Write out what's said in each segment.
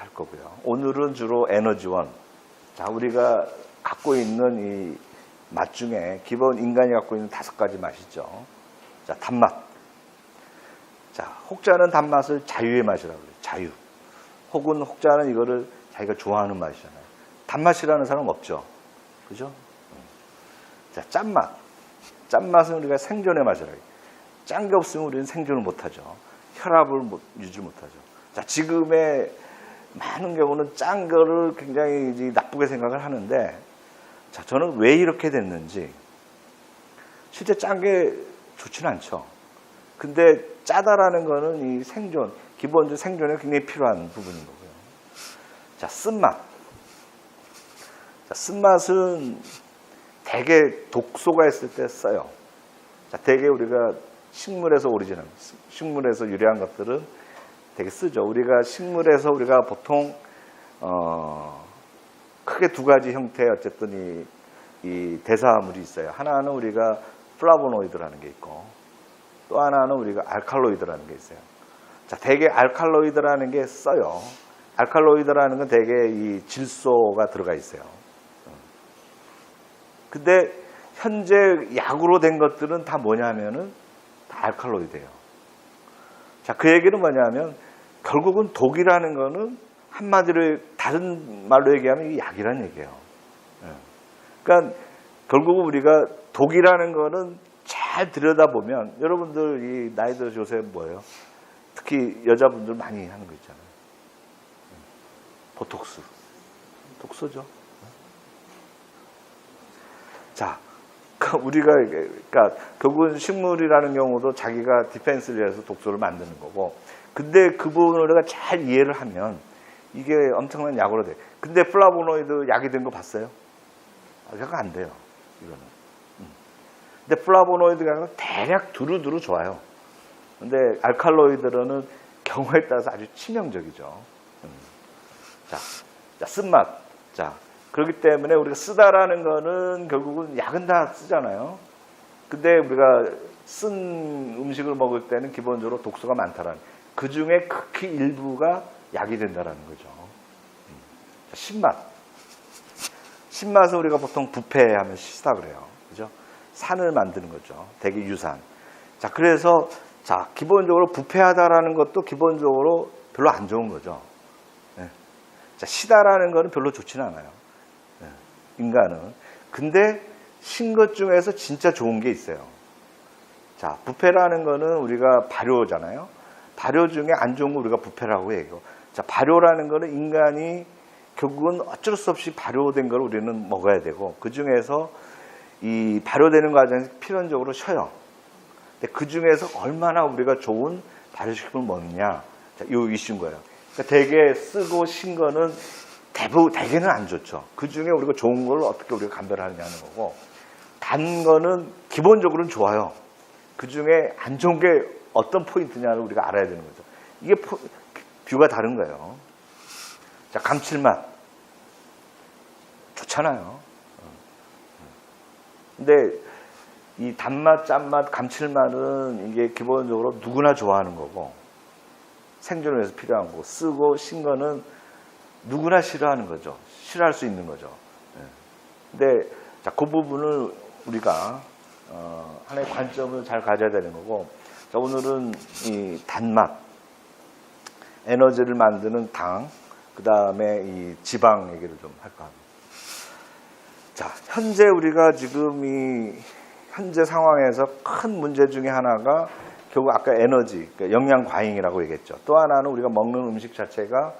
할 거고요. 오늘은 주로 에너지원. 자, 우리가 갖고 있는 이 맛 중에 기본 인간이 갖고 있는 5가지 맛이죠. 자, 단맛. 자, 혹자는 단맛을 자유의 맛이라고 그래요. 자유. 혹은 혹자는 이거를 자기가 좋아하는 맛이잖아요. 단맛이라는 사람 없죠. 그죠? 자, 짠맛. 짠맛은 우리가 생존의 맛이라고 해요. 짠 게 없으면 우리는 생존을 못하죠. 혈압을 유지 못하죠. 자, 지금의 많은 경우는 짠 거를 굉장히 이제 나쁘게 생각을 하는데, 자, 저는 왜 이렇게 됐는지, 실제 짠 게 좋지는 않죠. 근데 짜다라는 거는 이 생존, 기본적으로 생존에 굉장히 필요한 부분인 거고요. 자, 쓴맛. 자, 쓴맛은 대개 독소가 있을 때 써요. 자, 대개 우리가 식물에서 오리지널, 식물에서 유래한 것들은 되게 쓰죠. 우리가 식물에서 우리가 보통 크게 2가지 형태의 어쨌든 이 대사물이 있어요. 하나는 우리가 플라보노이드라는 게 있고, 또 하나는 우리가 알칼로이드라는 게 있어요. 자, 대개 알칼로이드라는 게 써요. 알칼로이드라는 건 대개 이 질소가 들어가 있어요. 근데 현재 약으로 된 것들은 다 뭐냐면은 다 알칼로이드예요. 자, 그 얘기는 뭐냐면 결국은 독이라는 거는 한마디로 다른 말로 얘기하면 이게 약이라는 얘기예요. 그러니까 결국은 우리가 독이라는 거는 잘 들여다보면, 여러분들 이 나이 들어서 요새 뭐예요? 특히 여자분들 많이 하는 거 있잖아요. 보톡스. 독소죠. 자, 우리가, 그러니까 결국은 식물이라는 경우도 자기가 디펜스를 위해서 독소를 만드는 거고, 근데 그 부분을 우리가 잘 이해를 하면 이게 엄청난 약으로 돼. 근데 플라보노이드 약이 된 거 봤어요? 그거 안 돼요, 이거는. 근데 플라보노이드가 대략 두루두루 좋아요. 근데 알칼로이드로는 경우에 따라서 아주 치명적이죠. 자, 쓴맛. 자, 그렇기 때문에 우리가 쓰다라는 거는 결국은 약은 다 쓰잖아요. 근데 우리가 쓴 음식을 먹을 때는 기본적으로 독소가 많다라는, 그 중에 극히 일부가 약이 된다라는 거죠. 자, 신맛. 신맛은 우리가 보통 부패하면 시다 그래요. 그죠? 산을 만드는 거죠. 대개 유산. 자, 그래서 자, 기본적으로 부패하다라는 것도 기본적으로 별로 안 좋은 거죠. 네. 자, 시다라는 거는 별로 좋지는 않아요. 네. 인간은. 근데 신 것 중에서 진짜 좋은 게 있어요. 자, 부패라는 거는 우리가 발효잖아요. 발효 중에 안 좋은 거 우리가 부패라고 해요. 자, 발효라는 거는 인간이 결국은 어쩔 수 없이 발효된 걸 우리는 먹어야 되고, 그 중에서 이 발효되는 과정에서 필연적으로 쉬어요. 근데 그 중에서 얼마나 우리가 좋은 발효식품을 먹느냐, 자, 요 이슈인 거예요. 그러니까 대개 쓰고 신 거는 대개는 안 좋죠. 그 중에 우리가 좋은 걸 어떻게 우리가 감별하느냐는 거고, 단 거는 기본적으로는 좋아요. 그 중에 안 좋은 게 어떤 포인트냐를 우리가 알아야 되는 거죠. 이게 뷰가 다른 거예요. 자, 감칠맛. 좋잖아요. 근데 이 단맛, 짠맛, 감칠맛은 이게 기본적으로 누구나 좋아하는 거고, 생존을 위해서 필요한 거고, 쓰고 신 거는 누구나 싫어하는 거죠. 싫어할 수 있는 거죠. 근데 자, 그 부분을 우리가 하나의 관점을 잘 가져야 되는 거고, 자, 오늘은 이 단맛, 에너지를 만드는 당, 그 다음에 이 지방 얘기를 좀 할까 합니다. 자, 현재 우리가 지금 이 현재 상황에서 큰 문제 중에 하나가 결국 아까 에너지, 그러니까 영양 과잉이라고 얘기했죠. 또 하나는 우리가 먹는 음식 자체가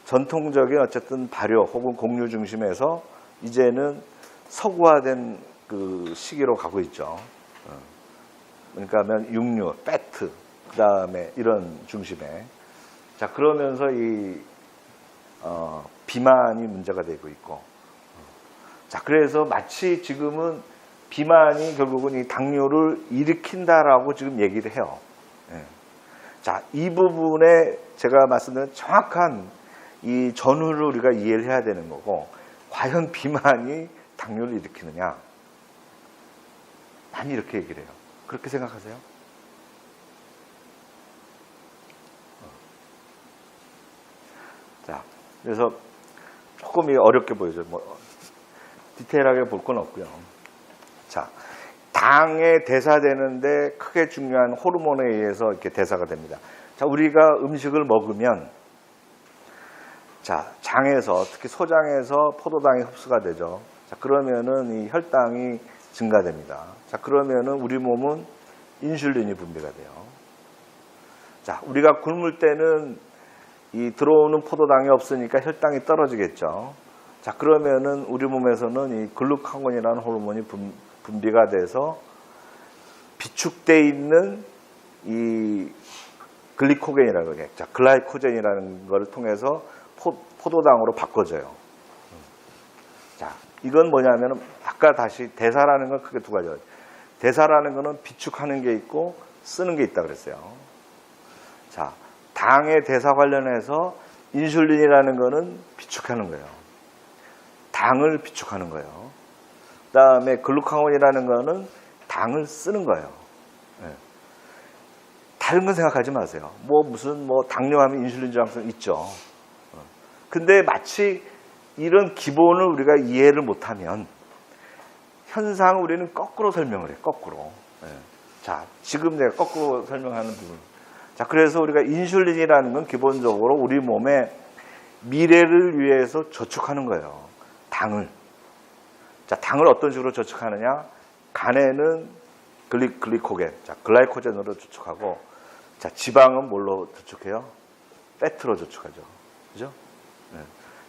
전통적인 어쨌든 발효 혹은 공유 중심에서 이제는 서구화된 그 시기로 가고 있죠. 그러니까 육류, 패트, 그 다음에 이런 중심에. 자, 그러면서 이 비만이 문제가 되고 있고. 자, 그래서 마치 지금은 비만이 결국은 이 당뇨를 일으킨다라고 지금 얘기를 해요. 자, 이 부분에 제가 말씀드린 정확한 이 전후를 우리가 이해를 해야 되는 거고, 과연 비만이 당뇨를 일으키느냐? 많이 이렇게 얘기를 해요. 그렇게 생각하세요? 자, 그래서 조금 어렵게 보이죠. 뭐 디테일하게 볼 건 없고요. 자, 당에 대사되는데 크게 중요한 호르몬에 의해서 이렇게 대사가 됩니다. 자, 우리가 음식을 먹으면 자, 장에서 특히 소장에서 포도당이 흡수가 되죠. 자, 그러면은 이 혈당이 증가됩니다. 자, 그러면은 우리 몸은 인슐린이 분비가 돼요. 자, 우리가 굶을 때는 이 들어오는 포도당이 없으니까 혈당이 떨어지겠죠. 자, 그러면은 우리 몸에서는 이 글루카곤이라는 호르몬이 분비가 돼서 비축돼 있는 이 글리코겐이라고 해요. 자, 글라이코젠이라는 걸 통해서 포도당으로 바꿔져요. 자, 이건 뭐냐면은 아까 다시 대사라는 건 크게 두 가지예요. 대사라는 거는 비축하는 게 있고 쓰는 게 있다 그랬어요. 자, 당의 대사 관련해서 인슐린이라는 거는 비축하는 거예요. 당을 비축하는 거예요. 그 다음에 글루카곤이라는 거는 당을 쓰는 거예요. 네. 다른 건 생각하지 마세요. 무슨 당뇨하면 인슐린 저항성 있죠. 근데 마치 이런 기본을 우리가 이해를 못하면 현상을 우리는 거꾸로 설명을 해요. 거꾸로. 네. 자, 지금 내가 거꾸로 설명하는 부분. 자, 그래서 우리가 인슐린이라는 건 기본적으로 우리 몸의 미래를 위해서 저축하는 거예요. 당을. 자, 당을 어떤 식으로 저축하느냐? 간에는 글리코겐, 자, 글라이코젠으로 저축하고, 자, 지방은 뭘로 저축해요? 패트로 저축하죠. 그죠? 네.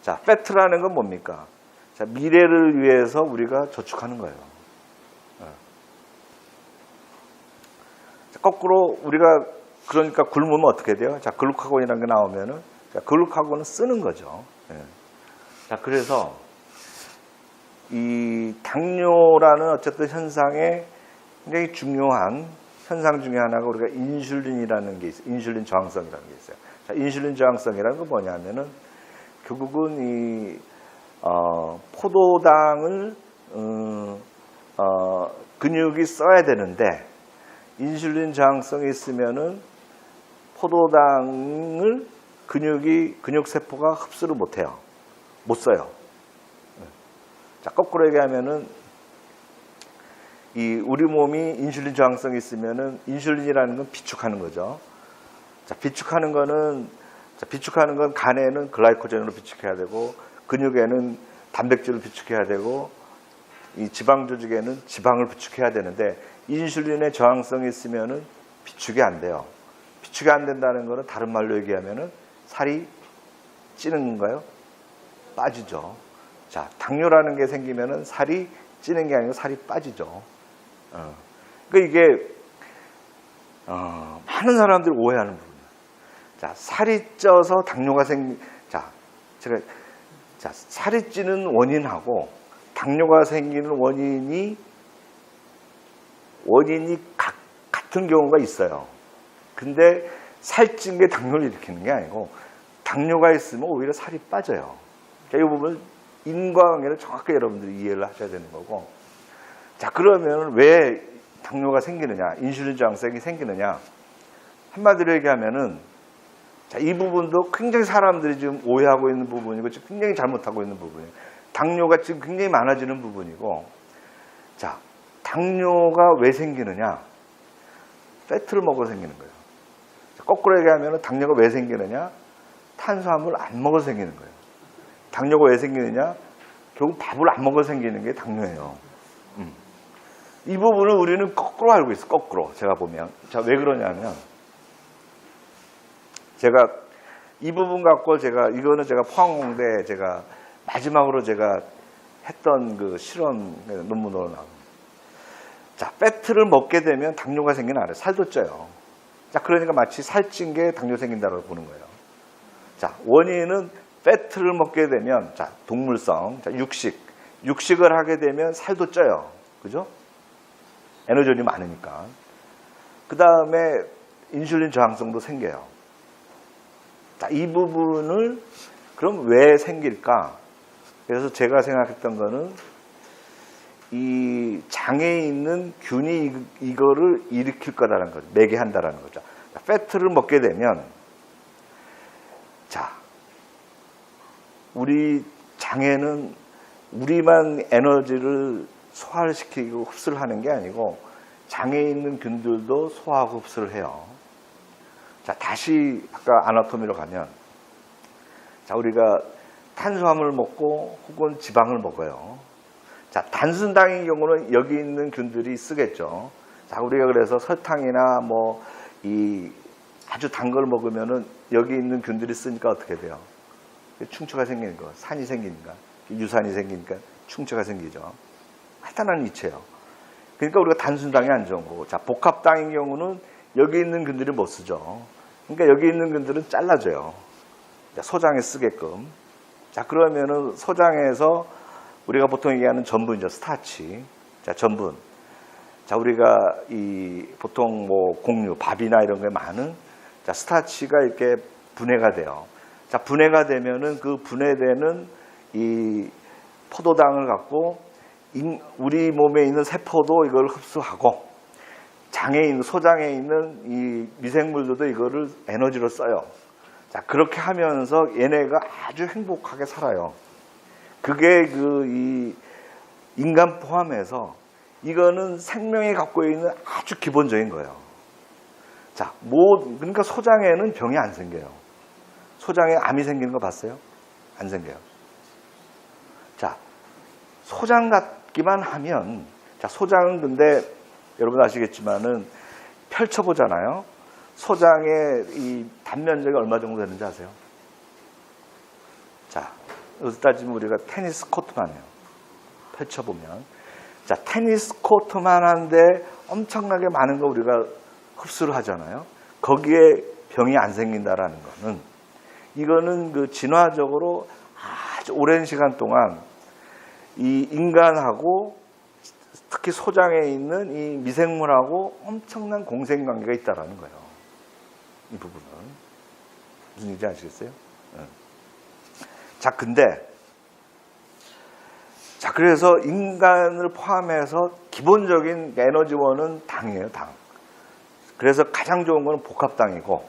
자, 패트라는 건 뭡니까? 자, 미래를 위해서 우리가 저축하는 거예요. 네. 자, 거꾸로 우리가 그러니까 굶으면 어떻게 돼요? 자, 글루카곤이라는 게 나오면은, 자, 글루카곤은 쓰는 거죠. 네. 자, 그래서 이 당뇨라는 어쨌든 현상에 굉장히 중요한 현상 중에 하나가 우리가 인슐린이라는 게 있어요. 인슐린 저항성이라는 게 있어요. 자, 인슐린 저항성이라는 건 뭐냐면은 결국은 이 포도당을 근육이 써야 되는데 인슐린 저항성이 있으면은 포도당을 근육세포가 흡수를 못해요. 못 써요. 자, 거꾸로 얘기하면은 이 우리 몸이 인슐린 저항성이 있으면은 인슐린이라는 건 비축하는 거죠. 자, 비축하는 건 간에는 글라이코젠으로 비축해야 되고 근육에는 단백질을 비축해야 되고 이 지방 조직에는 지방을 비축해야 되는데 인슐린의 저항성이 있으면은 비축이 안 돼요. 비축이 안 된다는 거는 다른 말로 얘기하면은 살이 찌는 건가요? 빠지죠. 자, 당뇨라는 게 생기면은 살이 찌는 게 아니고 살이 빠지죠. 그러니까 이게 많은 사람들이 오해하는 부분이에요. 자, 살이 쪄서 당뇨가 살이 찌는 원인하고 당뇨가 생기는 원인이 같은 경우가 있어요. 근데 살찐 게 당뇨를 일으키는 게 아니고 당뇨가 있으면 오히려 살이 빠져요. 자, 이 부분 인과관계를 정확하게 여러분들이 이해를 하셔야 되는 거고. 자, 그러면 왜 당뇨가 생기느냐, 인슐린 저항성이 생기느냐? 한마디로 얘기하면은, 자, 이 부분도 굉장히 사람들이 지금 오해하고 있는 부분이고, 지금 굉장히 잘못하고 있는 부분이에요. 당뇨가 지금 굉장히 많아지는 부분이고, 자, 당뇨가 왜 생기느냐? 패트를 먹어서 생기는 거예요. 자, 거꾸로 얘기하면 당뇨가 왜 생기느냐? 탄수화물 안 먹어서 생기는 거예요. 당뇨가 왜 생기느냐? 결국 밥을 안 먹어서 생기는 게 당뇨예요. 이 부분을 우리는 거꾸로 알고 있어요. 거꾸로 제가 보면. 자, 왜 그러냐면 제가 이 부분 갖고 이거는 제가 포항공대 제가 마지막으로 제가 했던 그 실험 논문으로 나옵니다. 자, 패트를 먹게 되면 당뇨가 생기는 안 해요. 살도 쪄요. 자, 그러니까 마치 살찐 게 당뇨 생긴다고 보는 거예요. 자, 원인은 패트를 먹게 되면, 자, 동물성, 자, 육식을 하게 되면 살도 쪄요. 그죠? 에너지원이 많으니까. 그 다음에 인슐린 저항성도 생겨요. 자, 이 부분을 그럼 왜 생길까? 그래서 제가 생각했던 거는 이 장에 있는 균이 이거를 일으킬 거라는 거죠. 매개한다라는 거죠. 패트를 먹게 되면, 자, 우리 장에는 우리만 에너지를 소화를 시키고 흡수를 하는 게 아니고 장에 있는 균들도 소화하고 흡수를 해요. 자, 다시 아까 아나토미로 가면, 자, 우리가 탄수화물을 먹고 혹은 지방을 먹어요. 자, 단순당인 경우는 여기 있는 균들이 쓰겠죠. 자, 우리가 그래서 설탕이나 뭐 이 아주 단 걸 먹으면은 여기 있는 균들이 쓰니까 어떻게 돼요? 충초가 생기는 거, 산이 생기니까, 유산이 생기니까 충초가 생기죠. 간단한 이체요. 그러니까 우리가 단순당이 안 좋은 거고, 자, 복합당인 경우는 여기 있는 균들이 못 쓰죠. 그러니까 여기 있는 균들은 잘라줘요. 자, 소장에 쓰게끔. 자, 그러면은 소장에서 우리가 보통 얘기하는 전분이죠. 스타치. 자, 전분. 자, 우리가 이 보통 뭐 곡류, 밥이나 이런 게 많은, 자, 스타치가 이렇게 분해가 돼요. 자, 분해가 되면은 그 분해되는 이 포도당을 갖고 우리 몸에 있는 세포도 이걸 흡수하고 장에 있는, 소장에 있는 이 미생물들도 이거를 에너지로 써요. 자, 그렇게 하면서 얘네가 아주 행복하게 살아요. 그게 이 인간 포함해서 이거는 생명이 갖고 있는 아주 기본적인 거예요. 자, 그러니까 소장에는 병이 안 생겨요. 소장에 암이 생기는 거 봤어요? 안 생겨요. 자, 소장 같기만 하면, 자, 소장은 근데 여러분 아시겠지만은 펼쳐보잖아요. 소장의 이 단면적이 얼마 정도 되는지 아세요? 자, 여기서 따지면 우리가 테니스 코트만 해요. 펼쳐보면. 자, 테니스 코트만 한데 엄청나게 많은 거 우리가 흡수를 하잖아요. 거기에 병이 안 생긴다라는 거는, 이거는 그 진화적으로 아주 오랜 시간 동안 이 인간하고 특히 소장에 있는 이 미생물하고 엄청난 공생관계가 있다라는 거예요. 이 부분은. 무슨 얘기인지 아시겠어요? 자, 근데, 자, 그래서 인간을 포함해서 기본적인 에너지원은 당이에요, 당. 그래서 가장 좋은 건 복합당이고,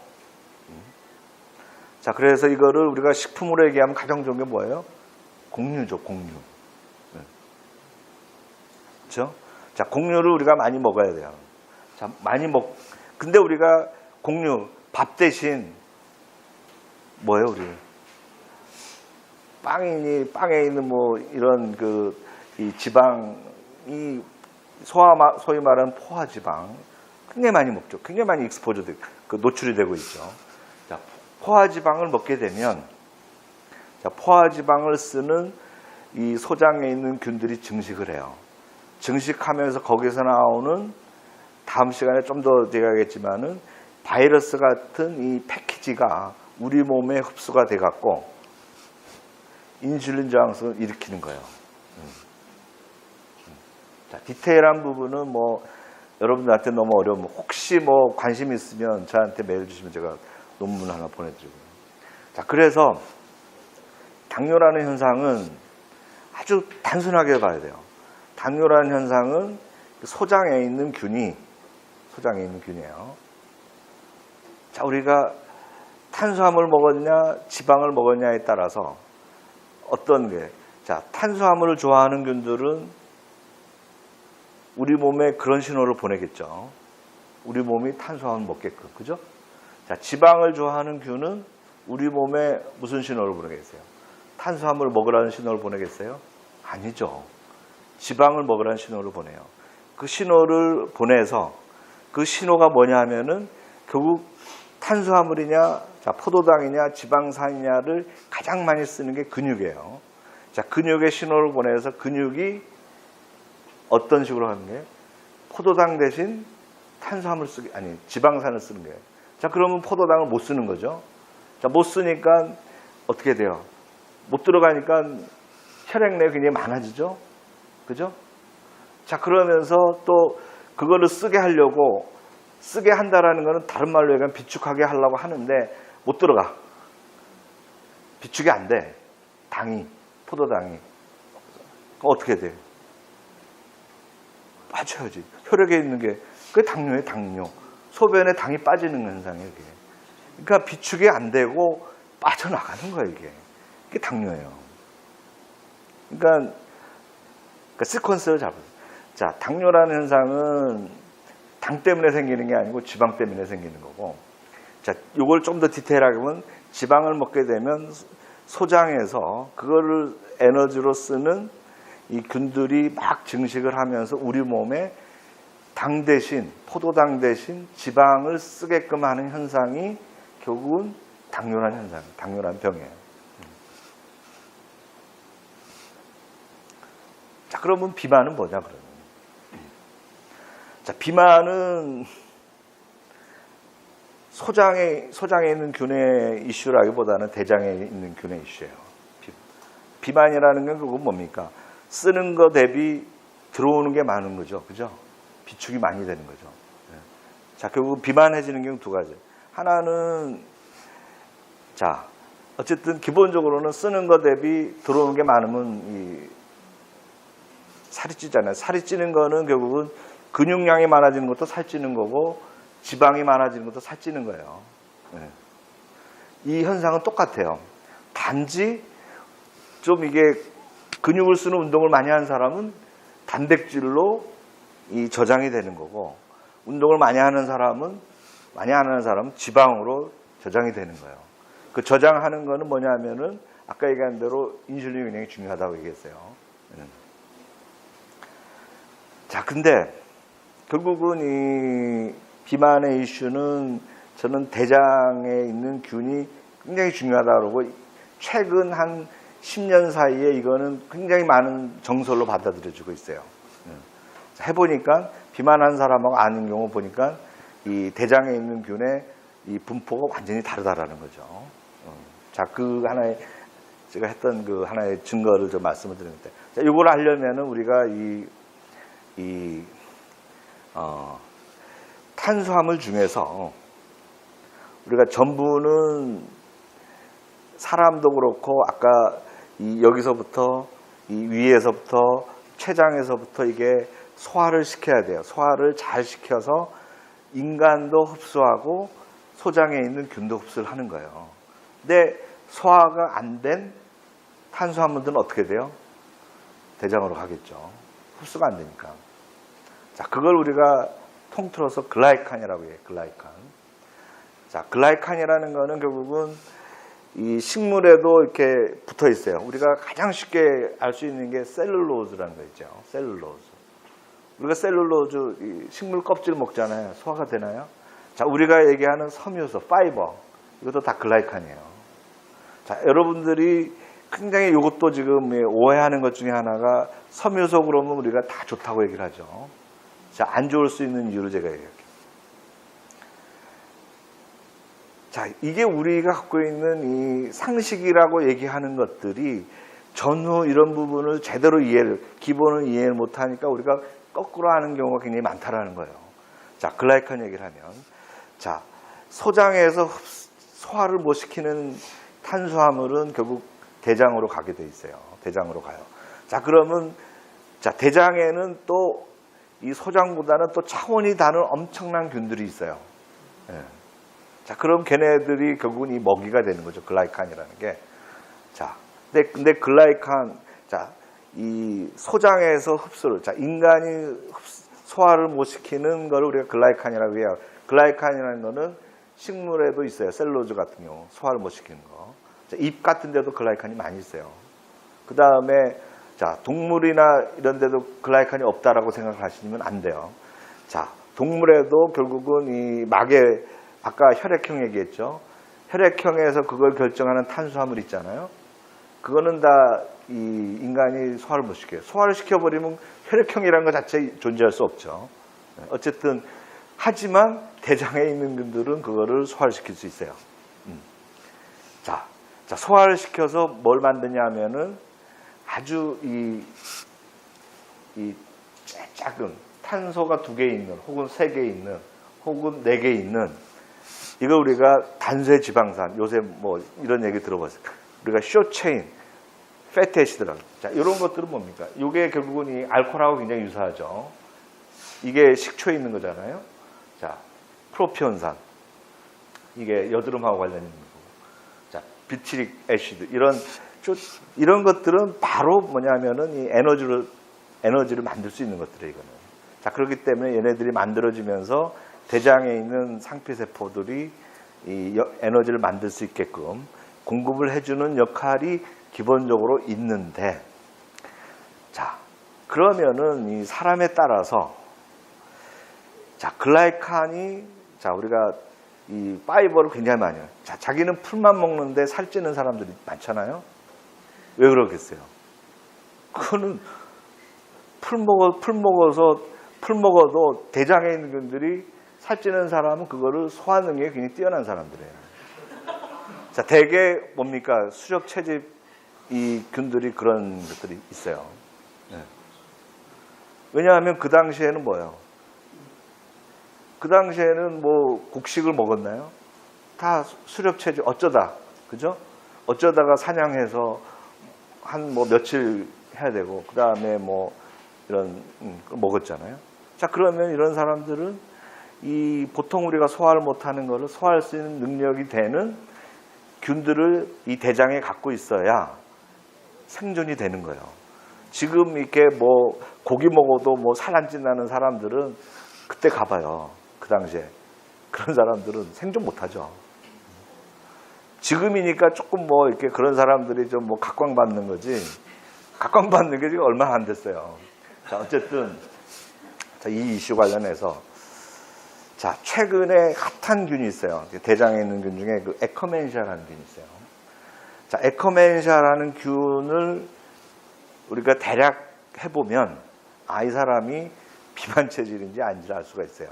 자, 그래서 이거를 우리가 식품으로 얘기하면 가장 좋은 게 뭐예요? 곡류죠, 곡류. 그렇죠? 자, 곡류를 우리가 많이 먹어야 돼요. 자, 근데 우리가 곡류, 밥 대신 뭐예요, 우리? 빵에 있는 뭐 이런 이 지방이 소위 말하는 포화지방 굉장히 많이 먹죠. 굉장히 많이 노출이 되고 있죠. 자, 포화지방을 먹게 되면, 자, 포화지방을 쓰는 이 소장에 있는 균들이 증식을 해요. 증식하면서 거기서 나오는, 다음 시간에 좀 더 얘기하겠지만은 바이러스 같은 이 패키지가 우리 몸에 흡수가 돼 갖고 인슐린 저항성을 일으키는 거예요. 자, 디테일한 부분은 뭐 여러분들한테 너무 어려우면 혹시 뭐 관심 있으면 저한테 메일 주시면 제가 논문 하나 보내드리고요. 자, 그래서 당뇨라는 현상은 아주 단순하게 봐야 돼요. 당뇨라는 현상은 소장에 있는 균이에요. 자, 우리가 탄수화물을 먹었냐, 지방을 먹었냐에 따라서 어떤 게, 자, 탄수화물을 좋아하는 균들은 우리 몸에 그런 신호를 보내겠죠. 우리 몸이 탄수화물 먹게끔, 그죠? 자, 지방을 좋아하는 균은 우리 몸에 무슨 신호를 보내겠어요? 탄수화물 먹으라는 신호를 보내겠어요? 아니죠. 지방을 먹으라는 신호를 보내요. 그 신호를 보내서 그 신호가 뭐냐 하면은 결국 탄수화물이냐, 자, 포도당이냐, 지방산이냐를 가장 많이 쓰는 게 근육이에요. 자, 근육의 신호를 보내서 근육이 어떤 식으로 하는 게 포도당 대신 지방산을 쓰는 거예요. 자, 그러면 포도당을 못 쓰는 거죠. 자, 못 쓰니까 어떻게 돼요? 못 들어가니까 혈액 내에 굉장히 많아지죠. 그죠? 자, 그러면서 또 그거를 쓰게 한다라는 거는 다른 말로 얘기하면 비축하게 하려고 하는데 못 들어가. 비축이 안 돼. 포도당이. 그럼 어떻게 돼? 빠져야지. 혈액에 있는 게, 그게 당뇨예요, 당뇨. 소변에 당이 빠지는 현상이에요, 이게. 그러니까 비축이 안 되고 빠져나가는 거예요, 이게. 이게 당뇨예요. 그러니까 시퀀스를 잘 보세요. 자, 당뇨라는 현상은 당 때문에 생기는 게 아니고 지방 때문에 생기는 거고, 자, 요걸 좀 더 디테일하게 보면 지방을 먹게 되면 소장에서 그거를 에너지로 쓰는 이 균들이 막 증식을 하면서 우리 몸에 당 대신, 포도당 대신 지방을 쓰게끔 하는 현상이 결국은 당뇨라는 현상, 당뇨라는 병이에요. 자, 그러면 비만은 뭐냐, 그러면. 자, 비만은 소장에 있는 균의 이슈라기보다는 대장에 있는 균의 이슈예요. 비만이라는 건 그건 뭡니까? 쓰는 거 대비 들어오는 게 많은 거죠. 그죠? 비축이 많이 되는 거죠. 자, 결국 비만해지는 경우 두 가지. 하나는, 자, 어쨌든 기본적으로는 쓰는 거 대비 들어오는 게 많으면 살이 찌잖아요. 살이 찌는 거는 결국은 근육량이 많아지는 것도 살찌는 거고, 지방이 많아지는 것도 살찌는 거예요. 이 현상은 똑같아요. 단지 좀 이게 근육을 쓰는 운동을 많이 하는 사람은 단백질로 이 저장이 되는 거고, 운동을 많이 하는 사람은 지방으로 저장이 되는 거예요. 그 저장하는 거는 뭐냐면은 아까 얘기한 대로 인슐린 굉장히 중요하다고 얘기했어요. 자, 근데 결국은 이 비만의 이슈는 저는 대장에 있는 균이 굉장히 중요하다고 그러고, 최근 한 10년 사이에 이거는 굉장히 많은 정설로 받아들여지고 있어요. 해보니까 비만한 사람하고 아닌 경우 보니까 이 대장에 있는 균의 이 분포가 완전히 다르다라는 거죠. 자, 그 하나의 제가 했던 그 하나의 증거를 좀 말씀을 드리는데, 자, 이걸 하려면은 우리가 탄수화물 중에서 우리가 전부는 사람도 그렇고 아까 여기서부터 이 위에서부터 췌장에서부터 이게 소화를 시켜야 돼요. 소화를 잘 시켜서 인간도 흡수하고 소장에 있는 균도 흡수를 하는 거예요. 근데 소화가 안 된 탄수화물들은 어떻게 돼요? 대장으로 가겠죠. 흡수가 안 되니까. 자, 그걸 우리가 통틀어서 글라이칸이라고 해요. 글라이칸. 자, 글라이칸이라는 거는 결국은 이 식물에도 이렇게 붙어 있어요. 우리가 가장 쉽게 알 수 있는 게 셀룰로즈라는 거 있죠. 셀룰로즈. 우리가 셀룰로즈, 식물 껍질 먹잖아요. 소화가 되나요? 자, 우리가 얘기하는 섬유소, 파이버. 이것도 다 글라이칸이에요. 자, 여러분들이 굉장히 이것도 지금 오해하는 것 중에 하나가 섬유소 그러면 우리가 다 좋다고 얘기를 하죠. 자, 안 좋을 수 있는 이유를 제가 얘기할게요. 자, 이게 우리가 갖고 있는 이 상식이라고 얘기하는 것들이 전후 이런 부분을 제대로 기본을 이해를 못하니까 우리가 거꾸로 하는 경우가 굉장히 많다라는 거예요. 자, 글라이칸 얘기를 하면, 자, 소장에서 소화를 못 시키는 탄수화물은 결국 대장으로 가게 돼 있어요. 대장으로 가요. 자, 그러면, 자, 대장에는 또 이 소장보다는 또 차원이 다른 엄청난 균들이 있어요. 예. 자, 그럼 걔네들이 결국은 이 먹이가 되는 거죠. 글라이칸이라는 게. 자, 근데 글라이칸, 자, 이 소장에서 흡수를, 자, 인간이 소화를 못 시키는 걸 우리가 글라이칸이라고 해요. 글라이칸이라는 거는 식물에도 있어요. 셀룰로즈 같은 경우. 소화를 못 시키는 거. 자, 잎 같은 데도 글라이칸이 많이 있어요. 그 다음에, 자, 동물이나 이런 데도 글라이칸이 없다라고 생각하시면 안 돼요. 자, 동물에도 결국은 이 막에, 아까 혈액형 얘기했죠. 혈액형에서 그걸 결정하는 탄수화물 있잖아요. 그거는 다 이 인간이 소화를 못 시켜요. 소화를 시켜버리면 혈액형이라는 것 자체에 존재할 수 없죠. 어쨌든 하지만 대장에 있는 균들은 그거를 소화를 시킬 수 있어요. 자, 소화를 시켜서 뭘 만드냐 하면은 아주 이 작은 탄소가 2개 있는 혹은 3개 있는 혹은 4개 있는 이거 우리가 단쇄 지방산, 요새 뭐 이런 얘기 들어봤어요. 우리가 쇼체인, 패티애시드라고. 자, 이런 것들은 뭡니까? 이게 결국은 이 알코올하고 굉장히 유사하죠. 이게 식초에 있는 거잖아요. 자, 프로피온산. 이게 여드름하고 관련 있는 거고. 자, 비트릭 애시드. 이런 이런 것들은 바로 뭐냐면은 이 에너지를 만들 수 있는 것들이에요, 이거는. 자, 그렇기 때문에 얘네들이 만들어지면서 대장에 있는 상피세포들이 이 에너지를 만들 수 있게끔 공급을 해주는 역할이 기본적으로 있는데, 자, 그러면은 이 사람에 따라서, 자, 글라이칸이, 자, 우리가 이 파이버를 굉장히 많이 해요. 자, 자기는 풀만 먹는데 살찌는 사람들이 많잖아요. 왜 그러겠어요? 그거는 풀 먹어도 대장에 있는 균들이 살찌는 사람은 그거를 소화 능력이 굉장히 뛰어난 사람들이에요. 자, 대개 뭡니까? 수적 채집 이 균들이 그런 것들이 있어요. 네. 왜냐하면 그 당시에는 뭐예요? 그 당시에는 뭐 곡식을 먹었나요? 다 수렵 채집 어쩌다, 그죠? 어쩌다가 사냥해서 한 뭐 며칠 해야 되고 그 다음에 뭐 이런 먹었잖아요. 자, 그러면 이런 사람들은 이 보통 우리가 소화를 못하는 거를 소화할 수 있는 능력이 되는 균들을 이 대장에 갖고 있어야 생존이 되는 거예요. 지금 이렇게 뭐 고기 먹어도 뭐 살 안 찐다는 사람들은 그때 가봐요. 그 당시에 그런 사람들은 생존 못하죠. 지금이니까 조금 뭐 이렇게 그런 사람들이 좀 뭐 각광받는 거지. 각광받는 게 지금 얼마 안 됐어요. 자, 어쨌든 자, 이 이슈 관련해서 자, 최근에 핫한 균이 있어요. 대장에 있는 균 중에 그 에커멘시아라는 균이 있어요. 자, 에커멘시아라는 균을 우리가 대략 해보면 이 사람이 비만 체질인지 아닌지를 알 수가 있어요.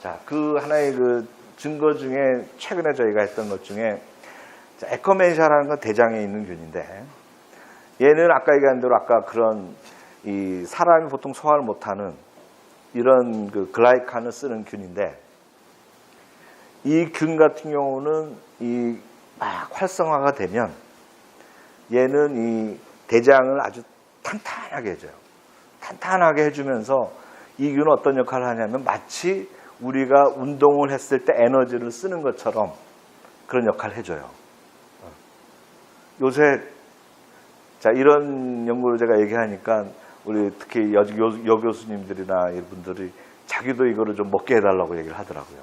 자, 그 하나의 그 증거 중에 최근에 저희가 했던 것 중에 자, 에커멘시아라는 건 대장에 있는 균인데 얘는 아까 얘기한 대로 아까 그런 이 사람이 보통 소화를 못하는 이런 그 글라이칸을 쓰는 균인데 이 균 같은 경우는 이 막 활성화가 되면 얘는 이 대장을 아주 탄탄하게 해줘요. 탄탄하게 해주면서 이 균은 어떤 역할을 하냐면 마치 우리가 운동을 했을 때 에너지를 쓰는 것처럼 그런 역할을 해줘요. 요새 자, 이런 연구를 제가 얘기하니까 우리 특히 여교수님들이나 이분들이 자기도 이거를 좀 먹게 해달라고 얘기를 하더라고요.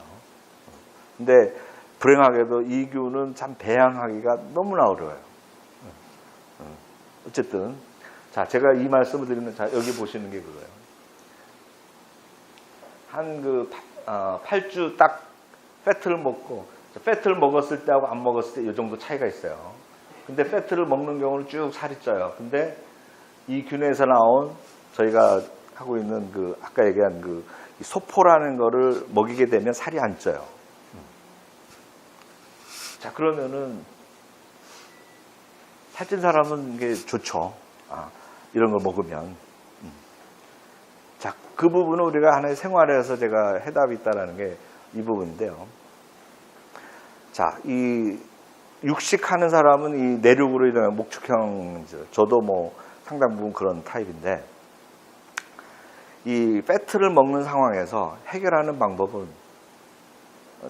근데 불행하게도 이 균은 참 배양하기가 너무나 어려워요. 어쨌든 자, 제가 이 말씀을 드리면 자, 여기 보시는 게 그거예요. 한 그 8주 딱 패트를 먹고 패트를 먹었을 때하고 안 먹었을 때 이 정도 차이가 있어요. 근데 패트를 먹는 경우는 쭉 살이 쪄요. 근데 이 균에서 나온 저희가 하고 있는 그 아까 얘기한 그 소포라는 거를 먹이게 되면 살이 안 쪄요. 자, 그러면은 살찐 사람은 이게 좋죠. 이런 걸 먹으면. 자, 그 부분은 우리가 하나의 생활에서 제가 해답이 있다라는 게 이 부분인데요. 자, 이 육식하는 사람은 이 내륙으로 일어나는 목축형, 저도 뭐 상당 부분 그런 타입인데 이 패트를 먹는 상황에서 해결하는 방법은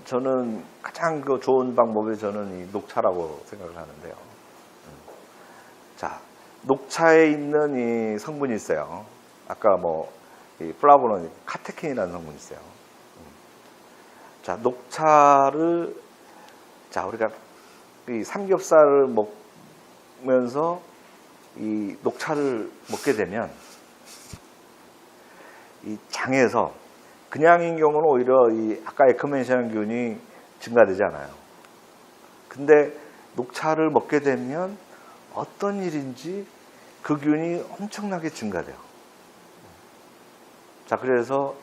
저는 가장 그 좋은 방법이 저는 이 녹차라고 생각을 하는데요. 자, 녹차에 있는 이 성분이 있어요. 아까 뭐 이 플라보노id, 카테킨이라는 성분이 있어요. 자, 녹차를 자, 우리가 이 삼겹살을 먹으면서 이 녹차를 먹게 되면 이 장에서 그냥인 경우는 오히려 이 아까 에커멘시아균이 증가되지 않아요. 근데 녹차를 먹게 되면 어떤 일인지 그 균이 엄청나게 증가돼요. 자, 그래서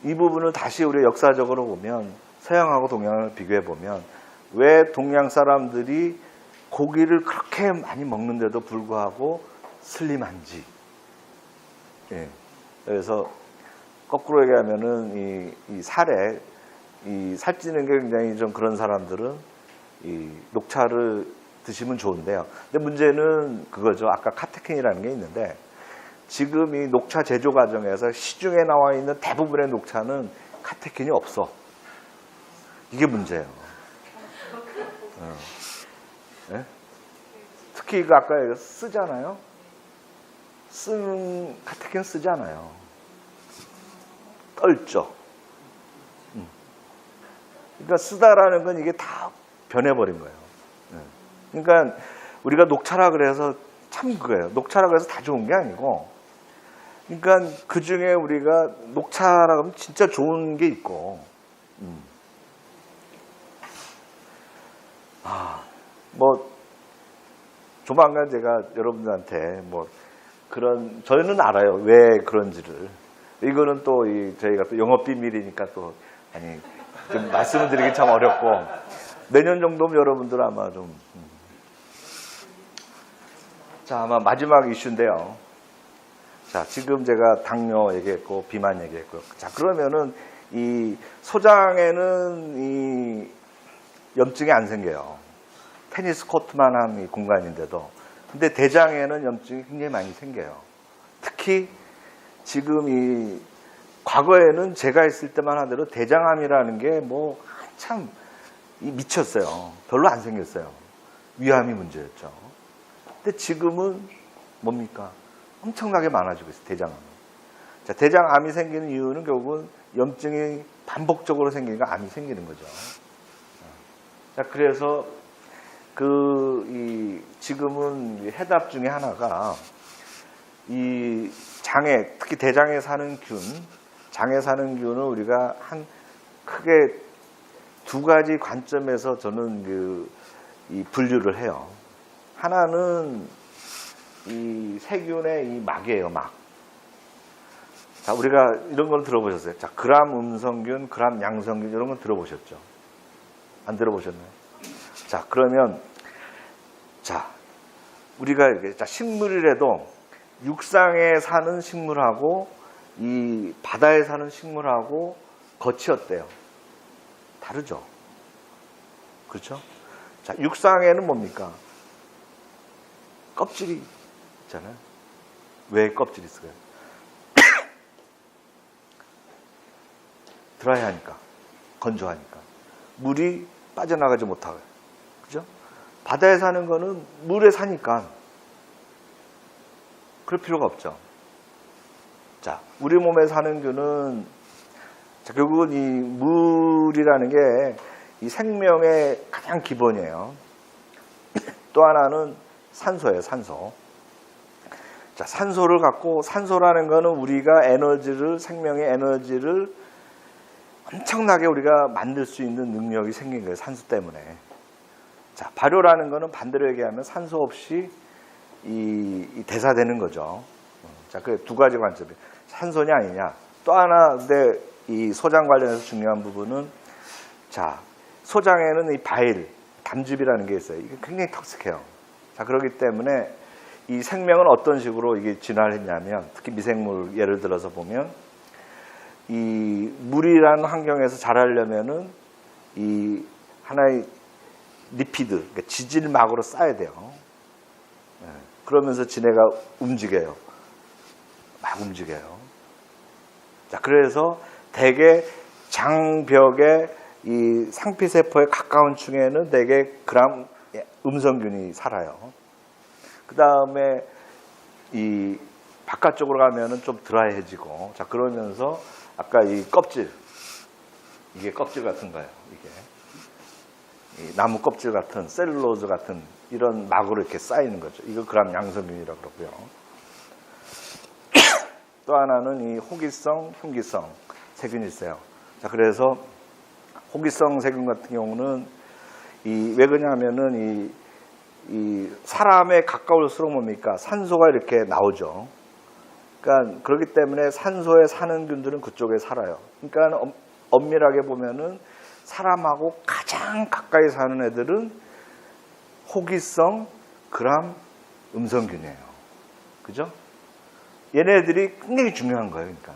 이 부분을 다시 우리 역사적으로 보면 서양하고 동양을 비교해 보면 왜 동양 사람들이 고기를 그렇게 많이 먹는데도 불구하고 슬림한지. 예. 그래서 거꾸로 얘기하면은 이 살에 이 살찌는 게 굉장히 좀 그런 사람들은 이 녹차를 드시면 좋은데요. 근데 문제는 그거죠. 아까 카테킨이라는 게 있는데 지금 이 녹차 제조 과정에서 시중에 나와 있는 대부분의 녹차는 카테킨이 없어. 이게 문제예요. 네? 특히 그 아까 쓰잖아요. 쓰는 카테킨 쓰잖아요. 떨죠. 그러니까 쓰다라는 건 이게 다 변해버린 거예요. 그러니까 우리가 녹차라 그래서 참 그거예요. 녹차라 그래서 다 좋은 게 아니고, 그러니까 그 중에 우리가 녹차라 하면 진짜 좋은 게 있고, 뭐 조만간 제가 여러분들한테 뭐 그런, 저희는 알아요. 왜 그런지를. 이거는 또 저희가 또 영업 비밀이니까 또 좀 말씀을 드리기 참 어렵고, 내년 정도면 여러분들 아마 좀. 자, 아마 마지막 이슈인데요. 자, 지금 제가 당뇨 얘기했고 비만 얘기했고요. 자, 그러면은 이 소장에는 이 염증이 안 생겨요. 테니스 코트만한 이 공간인데도. 근데 대장에는 염증이 굉장히 많이 생겨요. 특히 지금 이 과거에는 제가 있을 때만 하더라도 대장암이라는 게 뭐 한참 미쳤어요. 별로 안 생겼어요. 위암이 문제였죠. 근데 지금은 뭡니까? 엄청나게 많아지고 있어요. 대장암. 자, 대장암이 생기는 이유는 결국은 염증이 반복적으로 생기니까 암이 생기는 거죠. 자, 그래서 지금은 해답 중에 하나가 이 장에, 특히 대장에 사는 균, 장에 사는 균을 우리가 크게 두 가지 관점에서 저는 이 분류를 해요. 하나는 이 세균의 이 막이에요, 막. 자, 우리가 이런 건 들어보셨어요? 자, 그람 음성균, 그람 양성균, 이런 건 들어보셨죠? 안 들어보셨나요? 자, 그러면, 자, 우리가 이렇게, 자, 식물이라도 육상에 사는 식물하고 이 바다에 사는 식물하고 겉이 어때요? 다르죠? 그렇죠? 자, 육상에는 뭡니까? 껍질이 있잖아요. 왜 껍질이 있어요? 드라이하니까, 건조하니까. 물이 빠져나가지 못하고요. 그죠? 바다에 사는 거는 물에 사니까 그럴 필요가 없죠. 자, 우리 몸에 사는 균은, 자, 결국은 이 물이라는 게 이 생명의 가장 기본이에요. 또 하나는 산소예요, 산소. 자, 산소를 갖고, 산소라는 거는 우리가 생명의 에너지를 엄청나게 우리가 만들 수 있는 능력이 생긴 거예요, 산소 때문에. 자, 발효라는 거는 반대로 얘기하면 산소 없이 이 대사되는 거죠. 자, 그 두 가지 관점이 산소냐 아니냐. 또 하나, 근데 이 소장 관련해서 중요한 부분은, 자, 소장에는 이 바일, 담즙이라는 게 있어요. 이게 굉장히 톡식해요. 자, 그렇기 때문에 이 생명은 어떤 식으로 이게 진화를 했냐면, 특히 미생물 예를 들어서 보면, 이 물이라는 환경에서 자라려면은 이 하나의 리피드, 그러니까 지질막으로 쌓아야 돼요. 그러면서 지네가 움직여요. 막 움직여요. 자, 그래서 대개 장벽에 이 상피세포에 가까운 층에는 대개 그람 음성균이 살아요. 그 다음에 이 바깥쪽으로 가면은 좀 드라이해지고, 자, 그러면서 아까 이 껍질, 이게 껍질 같은 거예요. 이게 이 나무 껍질 같은 셀룰로즈 같은 이런 막으로 이렇게 쌓이는 거죠. 이거 그람 양성균이라고 그러고요. 또 하나는 이 호기성, 흉기성 세균이 있어요. 자, 그래서 호기성 세균 같은 경우는 왜 그러냐면은 이 사람에 가까울수록 뭡니까? 산소가 이렇게 나오죠. 그러니까 그렇기 때문에 산소에 사는 균들은 그쪽에 살아요. 그러니까 엄밀하게 보면은 사람하고 가장 가까이 사는 애들은 호기성, 그람, 음성균이에요. 그죠? 얘네들이 굉장히 중요한 거예요. 그러니까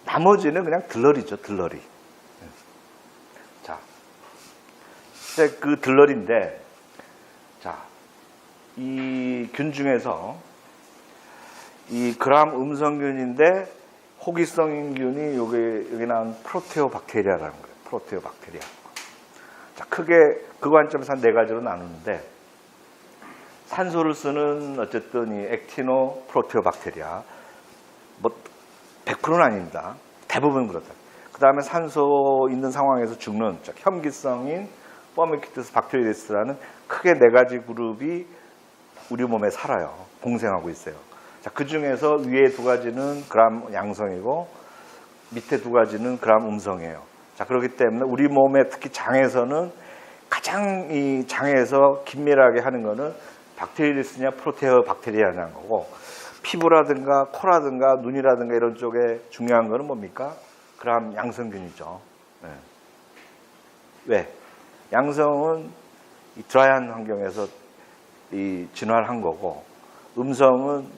나머지는 그냥 들러리죠, 들러리. 자, 그 들러리인데, 자, 이 균 중에서 이 그람 음성균인데 호기성균이 여기 나온 프로테오박테리아라는 거예요. 프로테오박테리아. 자, 크게 그 관점에서 한 4가지로 나누는데, 산소를 쓰는 어쨌든 이 액티노 프로테오박테리아 뭐 100%는 아닙니다. 대부분 그렇다. 그 다음에 산소 있는 상황에서 죽는 혐기성인 포미키티스 박테리데스라는 크게 4가지 그룹이 우리 몸에 살아요. 공생하고 있어요. 자, 그 중에서 위에 2가지는 gram 양성이고 밑에 2가지는 gram 음성이에요. 자, 그렇기 때문에 우리 몸에 특히 장에서는 가장 이 장에서 긴밀하게 하는 거는 박테리데스냐 프로테오박테리아냐는 거고, 피부라든가 코라든가 눈이라든가 이런 쪽에 중요한 거는 뭡니까? 그람 양성균이죠. 네. 왜? 양성은 이 드라이한 환경에서 이 진화를 한 거고, 음성은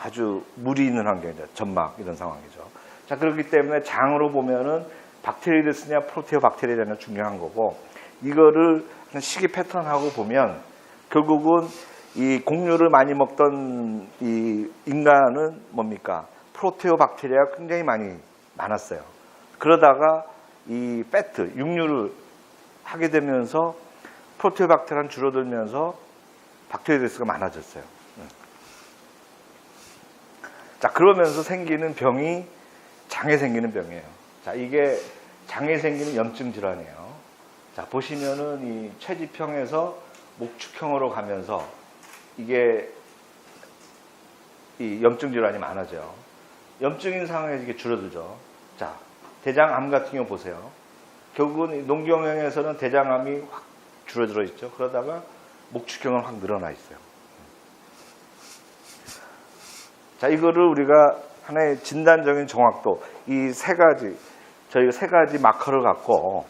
아주 물이 있는 환경이죠. 점막 이런 상황이죠. 자, 그렇기 때문에 장으로 보면은 박테리데스냐 프로테오박테리아냐 중요한 거고, 이거를 식이 패턴하고 보면 결국은 이 곡류를 많이 먹던 이 인간은 뭡니까? 프로테오박테리아가 굉장히 많았어요. 그러다가 이 패트, 육류를 하게 되면서 프로테오박테리아는 줄어들면서 박테리데스가 많아졌어요. 자, 그러면서 생기는 병이 장에 생기는 병이에요. 자, 이게 장에 생기는 염증 질환이에요. 자, 보시면은 이 최지평에서 목축형으로 가면서 이게 이 염증 질환이 많아져요. 염증인 상황에서 이게 줄어들죠. 자, 대장암 같은 경우 보세요. 결국은 농경형에서는 대장암이 확 줄어들어 있죠. 그러다가 목축형은 확 늘어나 있어요. 자, 이거를 우리가 하나의 진단적인 정확도, 이 3가지, 저희가 3가지 마커를 갖고,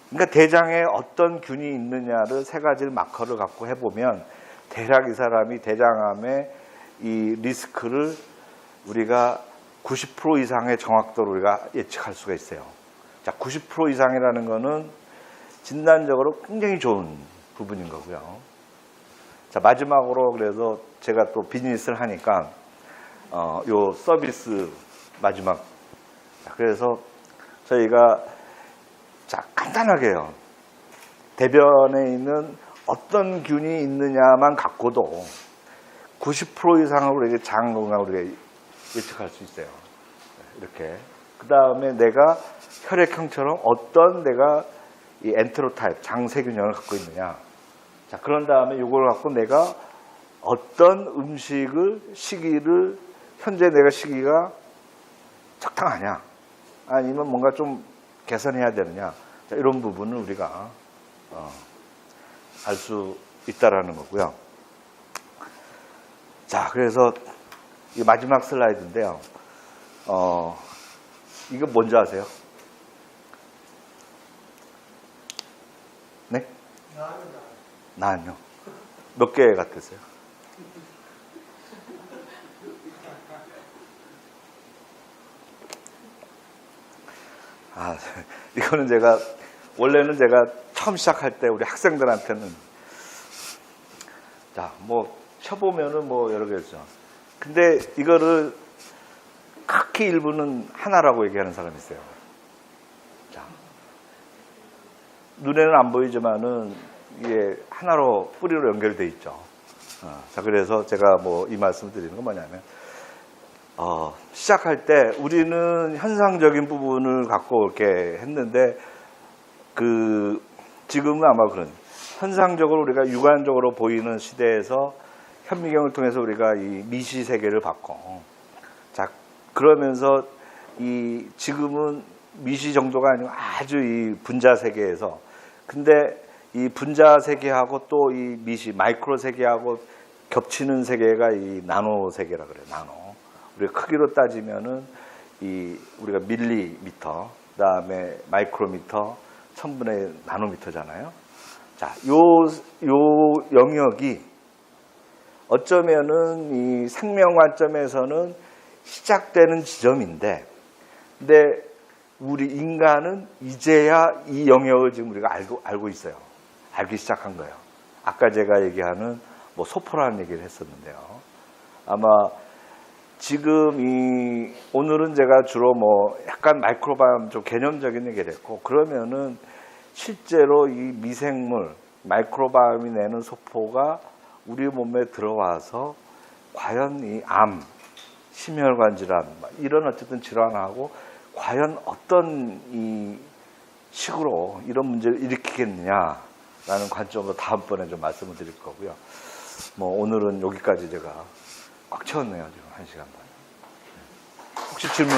그러니까 대장에 어떤 균이 있느냐를 3가지 마커를 갖고 해보면 대략 이 사람이 대장암의 이 리스크를 우리가 90% 이상의 정확도로 우리가 예측할 수가 있어요. 자, 90% 이상이라는 거는 진단적으로 굉장히 좋은 부분인 거고요. 자, 마지막으로 그래서 제가 또 비즈니스를 하니까 요 서비스 마지막. 자, 그래서 저희가 자, 간단하게요. 대변에 있는 어떤 균이 있느냐만 갖고도 90% 이상을 우리가 장 건강을 우리가 예측할 수 있어요. 이렇게. 그 다음에 내가 혈액형처럼 어떤 내가 이 엔테로타입, 장세균형을 갖고 있느냐. 자, 그런 다음에 이걸 갖고 내가 어떤 음식을, 시기를, 현재 내가 시기가 적당하냐. 아니면 뭔가 좀 개선해야 되느냐. 자, 이런 부분을 우리가 알 수 있다라는 거고요. 자, 그래서 이 마지막 슬라이드인데요. 이거 뭔지 아세요? 네? 나은요. 몇 개 같으세요? 아, 이거는 원래는 제가 처음 시작할 때 우리 학생들한테는, 자, 뭐, 쳐보면은 뭐 여러 개 있죠. 근데 이거를 각기 일부는 하나라고 얘기하는 사람이 있어요. 자, 눈에는 안 보이지만은 이게 하나로 뿌리로 연결돼 있죠. 자, 그래서 제가 뭐 이 말씀을 드리는 건 뭐냐면, 시작할 때 우리는 현상적인 부분을 갖고 이렇게 했는데, 지금은 아마 그런, 현상적으로 우리가 육안적으로 보이는 시대에서 현미경을 통해서 우리가 이 미시 세계를 봤고, 자, 그러면서 지금은 미시 정도가 아니고 아주 이 분자 세계에서, 근데 이 분자 세계하고 또 이 미시, 마이크로 세계하고 겹치는 세계가 이 나노 세계라 그래요, 나노. 우리가 크기로 따지면은 우리가 밀리미터, 그 다음에 마이크로미터, 1000분의 나노미터잖아요. 자, 요 영역이 어쩌면은 이 생명 관점에서는 시작되는 지점인데, 근데 우리 인간은 이제야 이 영역을 지금 우리가 알고 있어요. 알기 시작한 거예요. 아까 제가 얘기하는 뭐 소포라는 얘기를 했었는데요. 아마 지금 오늘은 제가 주로 뭐 약간 마이크로바이옴 좀 개념적인 얘기를 했고, 그러면은 실제로 이 미생물, 마이크로바이옴이 내는 소포가 우리 몸에 들어와서 과연 이 암, 심혈관 질환 이런 어쨌든 질환하고 과연 어떤 이 식으로 이런 문제를 일으키겠느냐라는 관점으로 다음번에 좀 말씀을 드릴 거고요. 뭐 오늘은 여기까지 제가 꽉 채웠네요. 지금 1시간 반. 혹시 질문?